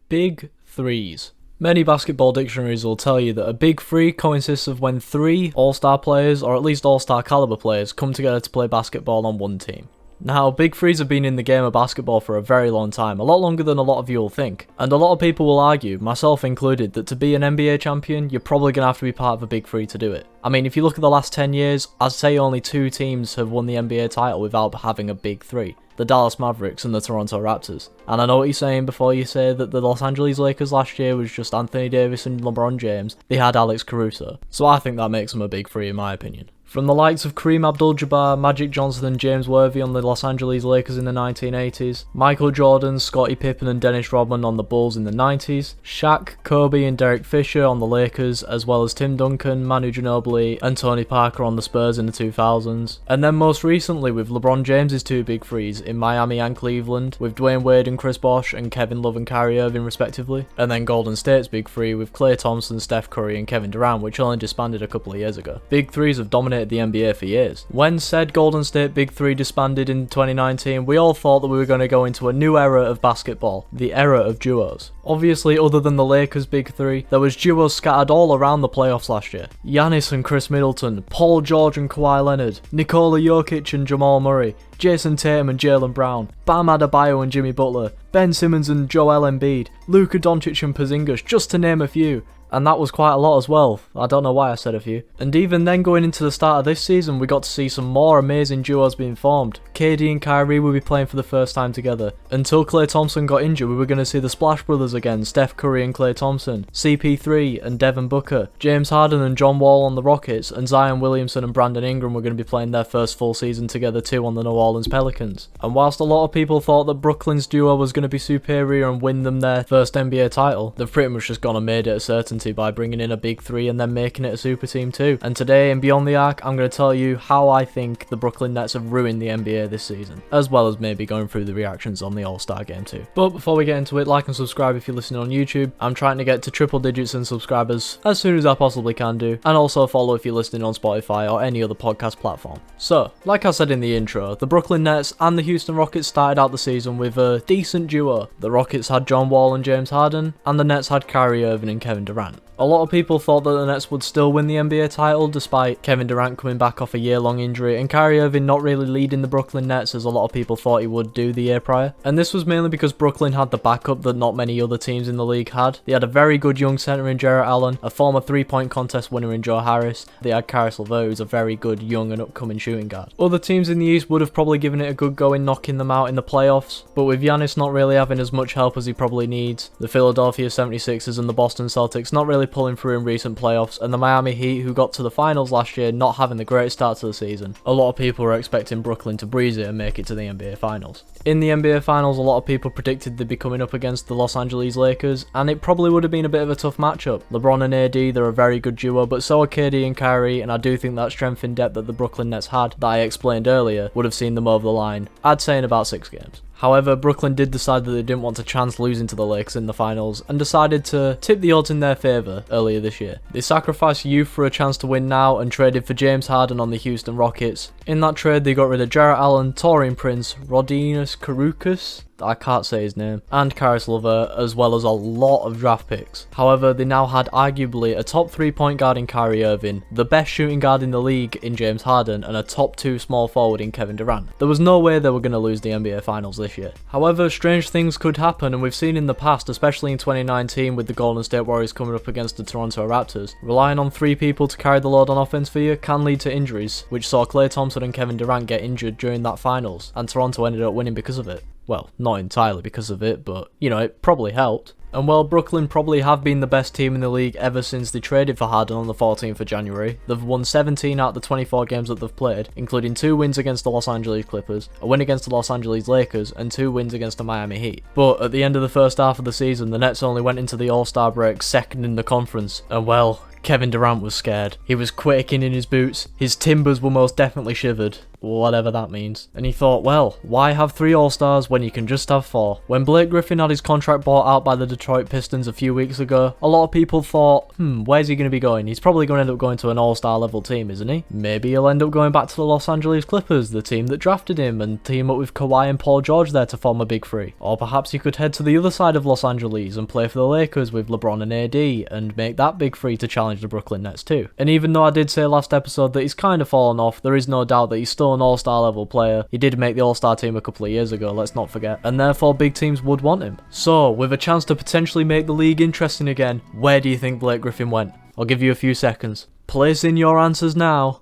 Big threes. Many basketball dictionaries will tell you that a big three consists of when 3 all-star players, or at least all-star caliber players, come together to play basketball on one team. Now, big threes have been in the game of basketball for a very long time, a lot longer than a lot of you will think. And a lot of people will argue, myself included, that to be an NBA champion, you're probably going to have to be part of a big three to do it. I mean, if you look at the last 10 years, I'd say only 2 teams have won the NBA title without having a big three. The Dallas Mavericks and the Toronto Raptors. And I know what you're saying before you say that the Los Angeles Lakers last year was just Anthony Davis and LeBron James. They had Alex Caruso. So I think that makes them a big three in my opinion. From the likes of Kareem Abdul-Jabbar, Magic Johnson and James Worthy on the Los Angeles Lakers in the 1980s, Michael Jordan, Scottie Pippen and Dennis Rodman on the Bulls in the 90s, Shaq, Kobe and Derek Fisher on the Lakers, as well as Tim Duncan, Manu Ginobili and Tony Parker on the Spurs in the 2000s, and then most recently with LeBron James's 2 big threes in Miami and Cleveland, with Dwayne Wade and Chris Bosh and Kevin Love and Kyrie Irving respectively, and then Golden State's big three with Klay Thompson, Steph Curry and Kevin Durant, which only disbanded a couple of years ago. Big threes have dominated the NBA for years. When said Golden State Big Three disbanded in 2019, we all thought that we were going to go into a new era of basketball, the era of duos. Obviously, other than the Lakers Big Three, there was duos scattered all around the playoffs last year. Giannis and Chris Middleton, Paul George and Kawhi Leonard, Nikola Jokic and Jamal Murray, Jason Tatum and Jaylen Brown, Bam Adebayo and Jimmy Butler, Ben Simmons and Joel Embiid, Luka Doncic and Porzingis, just to name a few. And that was quite a lot as well. I don't know why I said a few. And even then, going into the start of this season, we got to see some more amazing duos being formed. KD and Kyrie will be playing for the first time together. Until Klay Thompson got injured, we were going to see the Splash Brothers again, Steph Curry and Klay Thompson, CP3 and Devin Booker, James Harden and John Wall on the Rockets, and Zion Williamson and Brandon Ingram were going to be playing their first full season together too on the New Orleans Pelicans. And whilst a lot of people thought that Brooklyn's duo was going to be superior and win them their first NBA title, they've pretty much just gone and made it a certainty by bringing in a big three and then making it a super team too. And today in Beyond the Arc, I'm going to tell you how I think the Brooklyn Nets have ruined the NBA this season, as well as maybe going through the reactions on the All-Star game too. But before we get into it, like and subscribe if you're listening on YouTube. I'm trying to get to triple digits in subscribers as soon as I possibly can do, and also follow if you're listening on Spotify or any other podcast platform. So, like I said in the intro, the Brooklyn Nets and the Houston Rockets started out the season with a decent duo. The Rockets had John Wall and James Harden, and the Nets had Kyrie Irving and Kevin Durant. A lot of people thought that the Nets would still win the NBA title despite Kevin Durant coming back off a year-long injury and Kyrie Irving not really leading the Brooklyn Nets as a lot of people thought he would do the year prior. And this was mainly because Brooklyn had the backup that not many other teams in the league had. They had a very good young centre in Jarrett Allen, a former three-point contest winner in Joe Harris. They had Caris LeVert, who's a very good young and upcoming shooting guard. Other teams in the East would have probably given it a good go in knocking them out in the playoffs, but with Giannis not really having as much help as he probably needs, the Philadelphia 76ers and the Boston Celtics not really pulling through in recent playoffs, and the Miami Heat, who got to the finals last year, not having the greatest start to the season, a lot of people were expecting Brooklyn to breeze it and make it to the NBA Finals. In the NBA Finals, a lot of people predicted they'd be coming up against the Los Angeles Lakers, and it probably would have been a bit of a tough matchup. LeBron and AD, they're a very good duo, but so are KD and Kyrie, and I do think that strength in depth that the Brooklyn Nets had, that I explained earlier, would have seen them over the line, I'd say in about 6 games. However, Brooklyn did decide that they didn't want to chance losing to the Lakers in the finals and decided to tip the odds in their favour earlier this year. They sacrificed youth for a chance to win now and traded for James Harden on the Houston Rockets. In that trade, they got rid of Jarrett Allen, Taurean Prince, Rodinas Karukas, I can't say his name, and Caris LeVert, as well as a lot of draft picks. However, they now had arguably a top 3-point guard in Kyrie Irving, the best shooting guard in the league in James Harden, and a top 2 small forward in Kevin Durant. There was no way they were going to lose the NBA Finals this year. However, strange things could happen, and we've seen in the past, especially in 2019 with the Golden State Warriors coming up against the Toronto Raptors, relying on 3 people to carry the load on offense for you can lead to injuries, which saw Klay Thompson and Kevin Durant get injured during that finals, and Toronto ended up winning because of it. Well, not entirely because of it, but, you know, it probably helped. And while Brooklyn probably have been the best team in the league ever since they traded for Harden on the 14th of January, they've won 17 out of the 24 games that they've played, including 2 wins against the Los Angeles Clippers, a win against the Los Angeles Lakers, and 2 wins against the Miami Heat. But at the end of the first half of the season, the Nets only went into the All-Star break second in the conference, and well, Kevin Durant was scared. He was quaking in his boots, his timbers were most definitely shivered, whatever that means. And he thought, well, why have 3 All-Stars when you can just have 4? When Blake Griffin had his contract bought out by the Detroit Pistons a few weeks ago, a lot of people thought, where's he going to be going? He's probably going to end up going to an All-Star level team, isn't he? Maybe he'll end up going back to the Los Angeles Clippers, the team that drafted him, and team up with Kawhi and Paul George there to form a big 3. Or perhaps he could head to the other side of Los Angeles and play for the Lakers with LeBron and AD and make that big 3 to challenge the Brooklyn Nets too. And even though I did say last episode that he's kind of fallen off, there is no doubt that he's still an All-Star level player. He did make the All-Star team a couple of years ago, let's not forget, and therefore big teams would want him. So, with a chance to potentially make the league interesting again, where do you think Blake Griffin went? I'll give you a few seconds. Place in your answers now.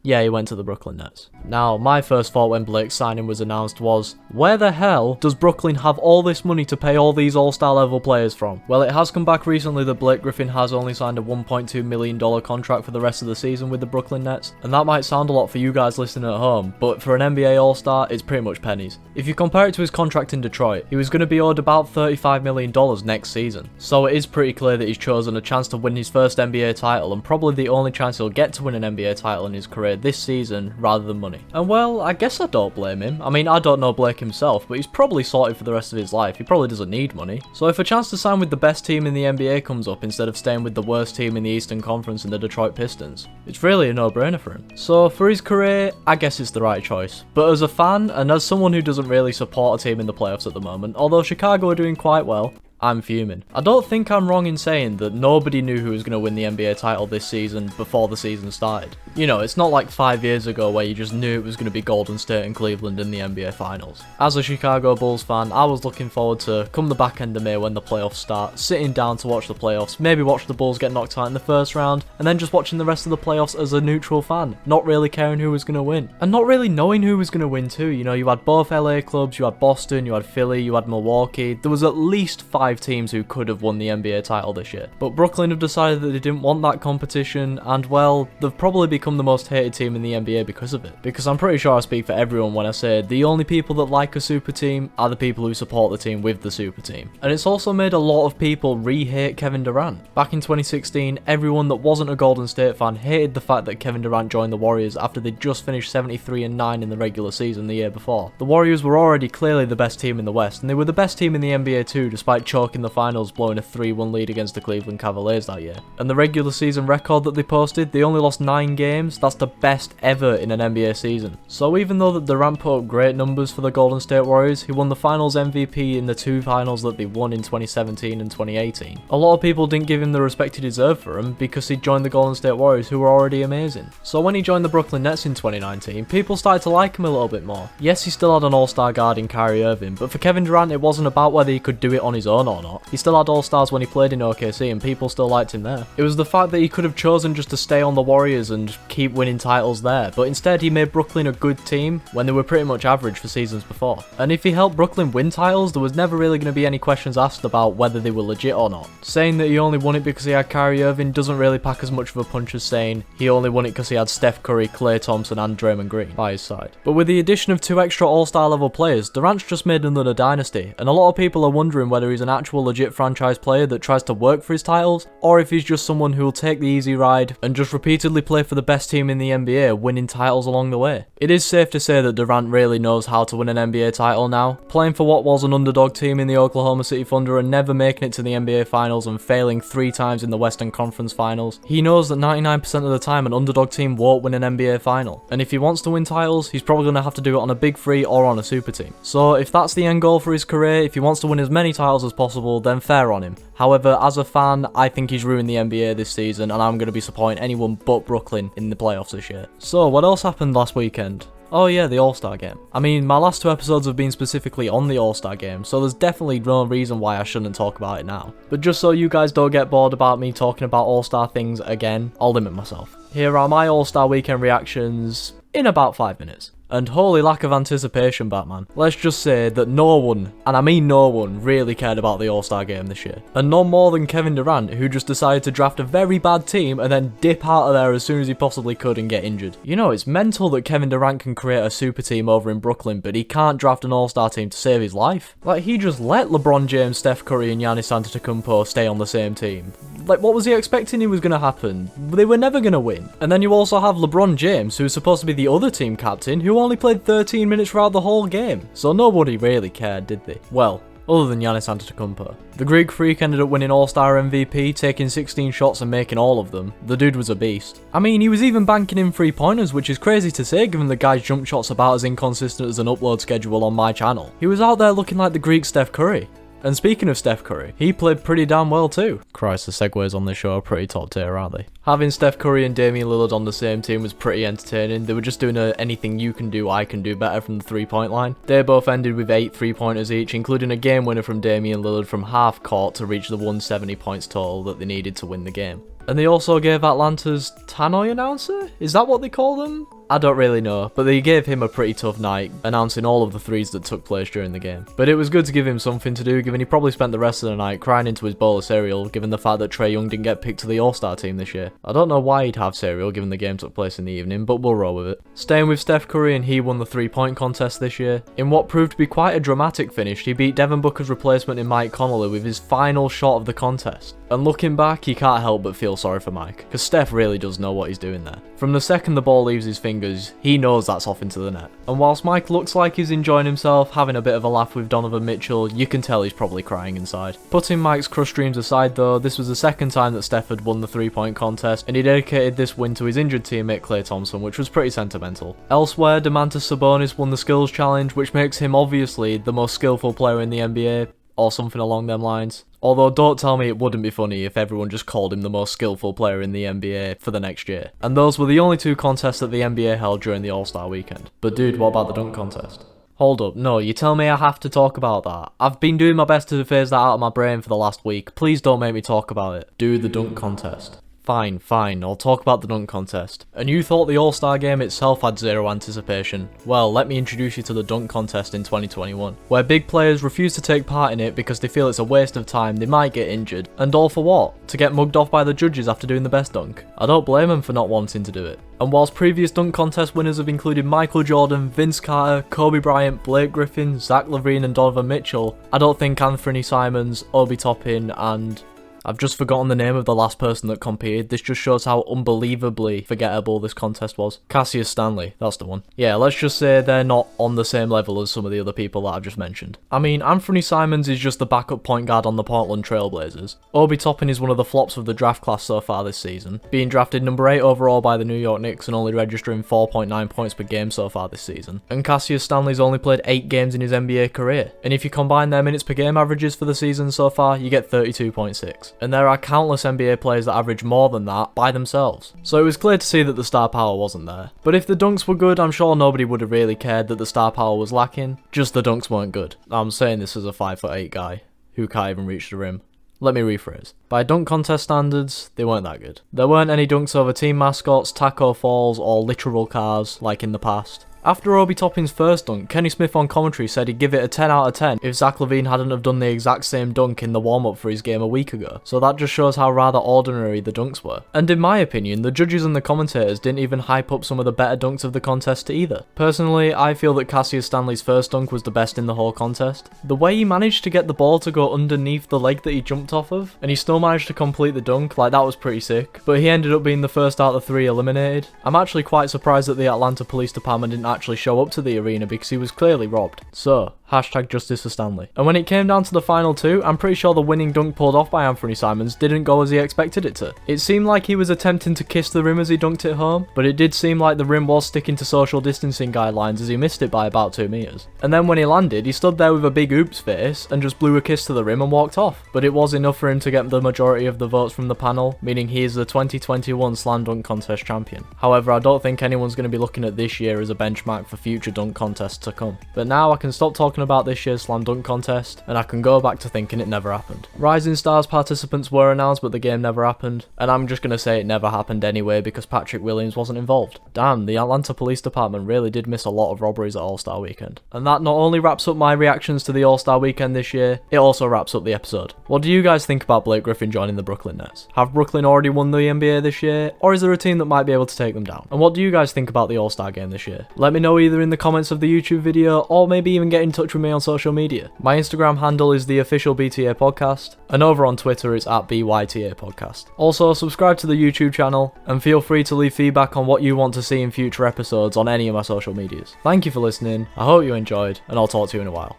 Yeah, he went to the Brooklyn Nets. Now, my first thought when Blake's signing was announced was, where the hell does Brooklyn have all this money to pay all these All-Star level players from? Well, it has come back recently that Blake Griffin has only signed a $1.2 million contract for the rest of the season with the Brooklyn Nets, and that might sound a lot for you guys listening at home, but for an NBA All-Star, it's pretty much pennies. If you compare it to his contract in Detroit, he was going to be owed about $35 million next season, so it is pretty clear that he's chosen a chance to win his first NBA title, and probably the only chance he'll get to win an NBA title in his career this season rather than money. And well, I guess I don't blame him. I mean, I don't know Blake himself, but he's probably sorted for the rest of his life. He probably doesn't need money. So if a chance to sign with the best team in the NBA comes up instead of staying with the worst team in the Eastern Conference in the Detroit Pistons, it's really a no-brainer for him. So for his career, I guess it's the right choice. But as a fan, and as someone who doesn't really support a team in the playoffs at the moment, although Chicago are doing quite well, I'm fuming. I don't think I'm wrong in saying that nobody knew who was going to win the NBA title this season before the season started. You know, it's not like 5 years ago where you just knew it was going to be Golden State and Cleveland in the NBA Finals. As a Chicago Bulls fan, I was looking forward to, come the back end of May when the playoffs start, sitting down to watch the playoffs, maybe watch the Bulls get knocked out in the first round, and then just watching the rest of the playoffs as a neutral fan, not really caring who was going to win. And not really knowing who was going to win too. You know, you had both LA clubs, you had Boston, you had Philly, you had Milwaukee. There was at least 5 teams who could have won the NBA title this year. But Brooklyn have decided that they didn't want that competition, and well, they've probably become the most hated team in the NBA because of it. Because I'm pretty sure I speak for everyone when I say the only people that like a super team are the people who support the team with the super team. And it's also made a lot of people re-hate Kevin Durant. Back in 2016, everyone that wasn't a Golden State fan hated the fact that Kevin Durant joined the Warriors after they'd just finished 73-9 in the regular season the year before. The Warriors were already clearly the best team in the West, and they were the best team in the NBA too, despite choking the finals, blowing a 3-1 lead against the Cleveland Cavaliers that year. And the regular season record that they posted, they only lost 9 games, that's the best ever in an NBA season. So even though that Durant put up great numbers for the Golden State Warriors, he won the finals MVP in the 2 finals that they won in 2017 and 2018. A lot of people didn't give him the respect he deserved for him because he joined the Golden State Warriors, who were already amazing. So when he joined the Brooklyn Nets in 2019, people started to like him a little bit more. Yes, he still had an all-star guard in Kyrie Irving, but for Kevin Durant it wasn't about whether he could do it on his own or not. He still had all-stars when he played in OKC and people still liked him there. It was the fact that he could have chosen just to stay on the Warriors and keep winning titles there, but instead he made Brooklyn a good team when they were pretty much average for seasons before. And if he helped Brooklyn win titles, there was never really going to be any questions asked about whether they were legit or not. Saying that he only won it because he had Kyrie Irving doesn't really pack as much of a punch as saying he only won it because he had Steph Curry, Klay Thompson and Draymond Green by his side. But with the addition of 2 extra all-star level players, Durant's just made another dynasty, and a lot of people are wondering whether he's an actual legit franchise player that tries to work for his titles, or if he's just someone who will take the easy ride and just repeatedly play for the best team in the NBA, winning titles along the way. It is safe to say that Durant really knows how to win an NBA title now, playing for what was an underdog team in the Oklahoma City Thunder and never making it to the NBA Finals and failing 3 times in the Western Conference Finals. He knows that 99% of the time an underdog team won't win an NBA Final, and if he wants to win titles, he's probably going to have to do it on a big 3 or on a super team. So if that's the end goal for his career, if he wants to win as many titles as possible, then fair on him. However, as a fan, I think he's ruined the NBA this season, and I'm going to be supporting anyone but Brooklyn in the playoffs this year. So, what else happened last weekend? Oh yeah, the All-Star Game. I mean, my last 2 episodes have been specifically on the All-Star Game, so there's definitely no reason why I shouldn't talk about it now. But just so you guys don't get bored about me talking about All-Star things again, I'll limit myself. Here are my All-Star Weekend reactions in about 5 minutes. And holy lack of anticipation, Batman. Let's just say that no one, and I mean no one, really cared about the All-Star Game this year. And no more than Kevin Durant, who just decided to draft a very bad team and then dip out of there as soon as he possibly could and get injured. You know, it's mental that Kevin Durant can create a super team over in Brooklyn, but he can't draft an All-Star team to save his life. Like, he just let LeBron James, Steph Curry and Giannis Antetokounmpo stay on the same team. Like, what was he expecting he was going to happen? They were never going to win. And then you also have LeBron James, who's supposed to be the other team captain, who only played 13 minutes throughout the whole game. So nobody really cared, did they? Well, other than Giannis Antetokounmpo. The Greek Freak ended up winning All-Star MVP, taking 16 shots and making all of them. The dude was a beast. I mean, he was even banking in 3-pointers, which is crazy to say given the guy's jump shot's about as inconsistent as an upload schedule on my channel. He was out there looking like the Greek Steph Curry. And speaking of Steph Curry, he played pretty damn well too. Christ, the segues on this show are pretty top tier, aren't they? Having Steph Curry and Damian Lillard on the same team was pretty entertaining. They were just doing a anything you can do, I can do better from the 3-point line. They both ended with 8 3-pointers each, including a game winner from Damian Lillard from half court to reach the 170 points total that they needed to win the game. And they also gave Atlanta's Tannoy announcer? Is that what they call them? I don't really know, but they gave him a pretty tough night, announcing all of the threes that took place during the game. But it was good to give him something to do, given he probably spent the rest of the night crying into his bowl of cereal, given the fact that Trae Young didn't get picked to the All-Star team this year. I don't know why he'd have cereal, given the game took place in the evening, but we'll roll with it. Staying with Steph Curry, and he won the 3-point contest this year. In what proved to be quite a dramatic finish, he beat Devin Booker's replacement in Mike Conley with his final shot of the contest. And looking back, you can't help but feel sorry for Mike, because Steph really does know what he's doing there. From the second the ball leaves his fingers, he knows that's off into the net. And whilst Mike looks like he's enjoying himself, having a bit of a laugh with Donovan Mitchell, you can tell he's probably crying inside. Putting Mike's crush dreams aside though, this was the second time that Steph had won the 3-point contest, and he dedicated this win to his injured teammate Klay Thompson, which was pretty sentimental. Elsewhere, Domantas Sabonis won the skills challenge, which makes him obviously the most skillful player in the NBA, or something along them lines. Although don't tell me it wouldn't be funny if everyone just called him the most skillful player in the NBA for the next year. And those were the only 2 contests that the NBA held during the All-Star weekend. But dude, what about the dunk contest? Hold up, no, you tell me I have to talk about that. I've been doing my best to phase that out of my brain for the last week. Please don't make me talk about it. Do the dunk contest. Fine, I'll talk about the dunk contest. And you thought the All-Star game itself had zero anticipation. Well, let me introduce you to the dunk contest in 2021, where big players refuse to take part in it because they feel it's a waste of time, they might get injured, and all for what? To get mugged off by the judges after doing the best dunk? I don't blame them for not wanting to do it. And whilst previous dunk contest winners have included Michael Jordan, Vince Carter, Kobe Bryant, Blake Griffin, Zach LaVine and Donovan Mitchell, I don't think Anthony Simons, Obi Toppin and I've just forgotten the name of the last person that competed. This just shows how unbelievably forgettable this contest was. Cassius Stanley, that's the one. Yeah, let's just say they're not on the same level as some of the other people that I've just mentioned. I mean, Anthony Simons is just the backup point guard on the Portland Trailblazers. Obi Toppin is one of the flops of the draft class so far this season, being drafted number 8 overall by the New York Knicks and only registering 4.9 points per game so far this season. And Cassius Stanley's only played 8 games in his NBA career, and if you combine their minutes per game averages for the season so far, you get 32.6. And there are countless NBA players that average more than that by themselves. So it was clear to see that the star power wasn't there. But if the dunks were good, I'm sure nobody would have really cared that the star power was lacking. Just the dunks weren't good. I'm saying this as a 5'8" guy who can't even reach the rim. Let me rephrase. By dunk contest standards, they weren't that good. There weren't any dunks over team mascots, taco falls, or literal cars like in the past. After Obi Toppin's first dunk, Kenny Smith on commentary said he'd give it a 10 out of 10 if Zach LaVine hadn't have done the exact same dunk in the warm-up for his game a week ago. So that just shows how rather ordinary the dunks were. And in my opinion, the judges and the commentators didn't even hype up some of the better dunks of the contest either. Personally, I feel that Cassius Stanley's first dunk was the best in the whole contest. The way he managed to get the ball to go underneath the leg that he jumped off of, and he still managed to complete the dunk, like that was pretty sick. But he ended up being the first out of 3 eliminated. I'm actually quite surprised that the Atlanta Police Department didn't actually show up to the arena because he was clearly robbed. So, hashtag justice for Stanley. And when it came down to the final 2, I'm pretty sure the winning dunk pulled off by Anthony Simons didn't go as he expected it to. It seemed like he was attempting to kiss the rim as he dunked it home, but it did seem like the rim was sticking to social distancing guidelines as he missed it by about 2 meters. And then when he landed, he stood there with a big oops face and just blew a kiss to the rim and walked off. But it was enough for him to get the majority of the votes from the panel, meaning he is the 2021 Slam Dunk Contest champion. However, I don't think anyone's going to be looking at this year as a benchmark for future dunk contests to come. But now I can stop talking about this year's Slam Dunk Contest, and I can go back to thinking it never happened. Rising Stars participants were announced, but the game never happened, and I'm just going to say it never happened anyway because Patrick Williams wasn't involved. Damn, the Atlanta Police Department really did miss a lot of robberies at All-Star Weekend. And that not only wraps up my reactions to the All-Star Weekend this year, it also wraps up the episode. What do you guys think about Blake Griffin joining the Brooklyn Nets? Have Brooklyn already won the NBA this year, or is there a team that might be able to take them down? And what do you guys think about the All-Star game this year? Let me know either in the comments of the YouTube video, or maybe even get in touch engage with me on social media. My Instagram handle is the official BTA podcast, and over on Twitter it's at BYTA podcast. Also, subscribe to the YouTube channel, and feel free to leave feedback on what you want to see in future episodes on any of my social medias. Thank you for listening, I hope you enjoyed, and I'll talk to you in a while.